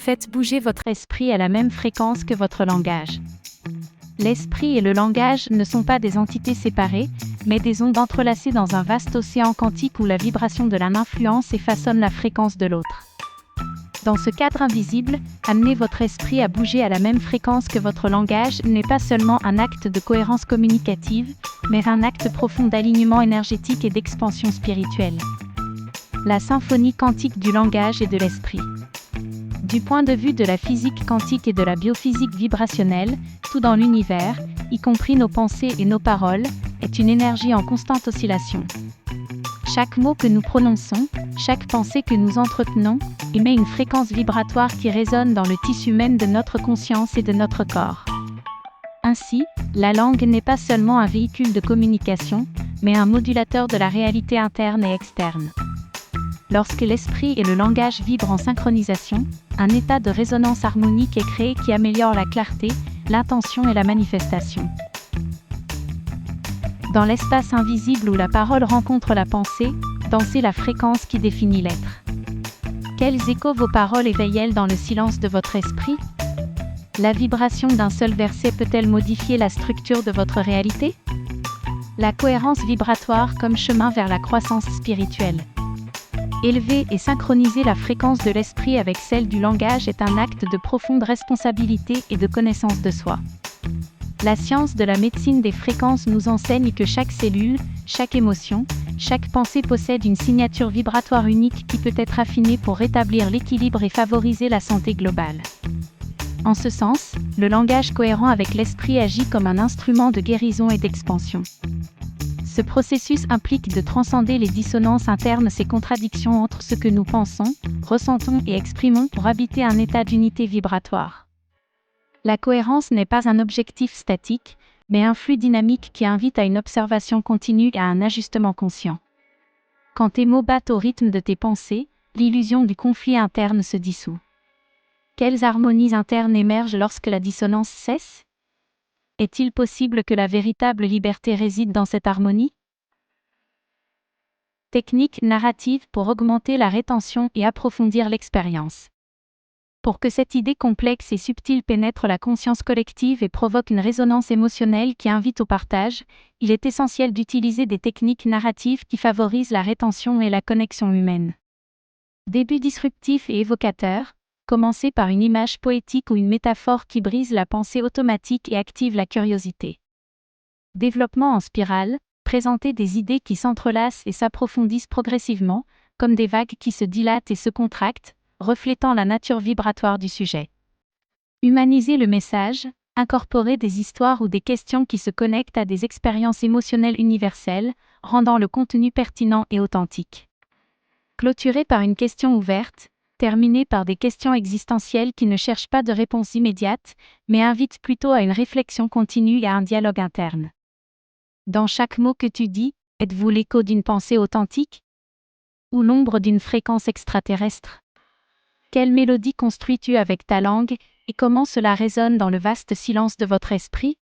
Faites bouger votre esprit à la même fréquence que votre langage. L'esprit et le langage ne sont pas des entités séparées, mais des ondes entrelacées dans un vaste océan quantique où la vibration de l'un influence et façonne la fréquence de l'autre. Dans ce cadre invisible, amener votre esprit à bouger à la même fréquence que votre langage n'est pas seulement un acte de cohérence communicative, mais un acte profond d'alignement énergétique et d'expansion spirituelle. La symphonie quantique du langage et de l'esprit. Du point de vue de la physique quantique et de la biophysique vibrationnelle, tout dans l'univers, y compris nos pensées et nos paroles, est une énergie en constante oscillation. Chaque mot que nous prononçons, chaque pensée que nous entretenons, émet une fréquence vibratoire qui résonne dans le tissu même de notre conscience et de notre corps. Ainsi, la langue n'est pas seulement un véhicule de communication, mais un modulateur de la réalité interne et externe. Lorsque l'esprit et le langage vibrent en synchronisation, un état de résonance harmonique est créé qui améliore la clarté, l'intention et la manifestation. Dans l'espace invisible où la parole rencontre la pensée, dansez la fréquence qui définit l'être. Quels échos vos paroles éveillent-elles dans le silence de votre esprit ? La vibration d'un seul verset peut-elle modifier la structure de votre réalité ? La cohérence vibratoire comme chemin vers la croissance spirituelle. Élever et synchroniser la fréquence de l'esprit avec celle du langage est un acte de profonde responsabilité et de connaissance de soi. La science de la médecine des fréquences nous enseigne que chaque cellule, chaque émotion, chaque pensée possède une signature vibratoire unique qui peut être affinée pour rétablir l'équilibre et favoriser la santé globale. En ce sens, le langage cohérent avec l'esprit agit comme un instrument de guérison et d'expansion. Ce processus implique de transcender les dissonances internes, ces contradictions entre ce que nous pensons, ressentons et exprimons pour habiter un état d'unité vibratoire. La cohérence n'est pas un objectif statique, mais un flux dynamique qui invite à une observation continue et à un ajustement conscient. Quand tes mots battent au rythme de tes pensées, l'illusion du conflit interne se dissout. Quelles harmonies internes émergent lorsque la dissonance cesse ? Est-il possible que la véritable liberté réside dans cette harmonie ? Technique narrative pour augmenter la rétention et approfondir l'expérience. Pour que cette idée complexe et subtile pénètre la conscience collective et provoque une résonance émotionnelle qui invite au partage, il est essentiel d'utiliser des techniques narratives qui favorisent la rétention et la connexion humaine. Début disruptif et évocateur. Commencez par une image poétique ou une métaphore qui brise la pensée automatique et active la curiosité. Développement en spirale, présentez des idées qui s'entrelacent et s'approfondissent progressivement, comme des vagues qui se dilatent et se contractent, reflétant la nature vibratoire du sujet. Humanisez le message, incorporez des histoires ou des questions qui se connectent à des expériences émotionnelles universelles, rendant le contenu pertinent et authentique. Clôturez par une question ouverte. Terminée par des questions existentielles qui ne cherchent pas de réponse immédiate, mais invitent plutôt à une réflexion continue et à un dialogue interne. Dans chaque mot que tu dis, êtes-vous l'écho d'une pensée authentique ? Ou l'ombre d'une fréquence extraterrestre ? Quelle mélodie construis-tu avec ta langue, et comment cela résonne dans le vaste silence de votre esprit ?